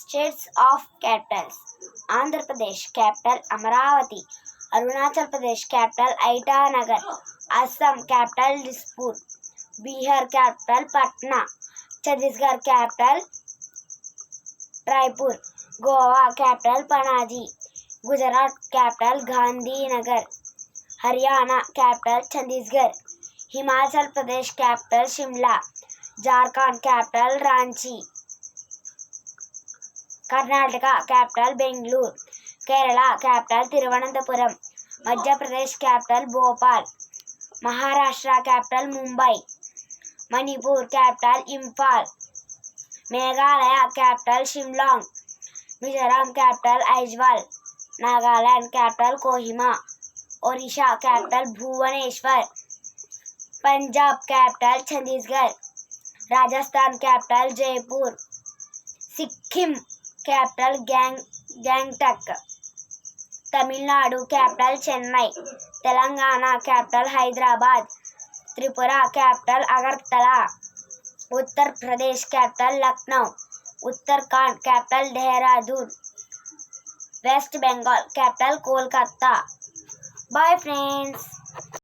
States of capitals. Andhra Pradesh capital Amaravati. Arunachal Pradesh capital Itanagar. Assam capital Dispur. Bihar capital Patna. Chhattisgarh capital Raipur. Goa capital Panaji. Gujarat capital Gandhinagar. Haryana capital Chandigarh. Himachal Pradesh capital Shimla. Jharkhand capital Ranchi. Karnataka capital Bangalore. Kerala capital Thiruvananthapuram. Madhya Pradesh capital Bhopal. Maharashtra capital Mumbai. Manipur capital Imphal. Meghalaya capital Shillong. Mizoram capital Aizawl. Nagaland capital Kohima. Odisha capital Bhubaneswar. Punjab capital Chandigarh. Rajasthan capital Jaipur. Sikkim capital Gangtok. Tamil Nadu capital Chennai. Telangana capital Hyderabad. Tripura capital Agartala. Uttar Pradesh capital Lucknow. Uttarakhand capital Dehradun. West Bengal capital Kolkata. Bye friends.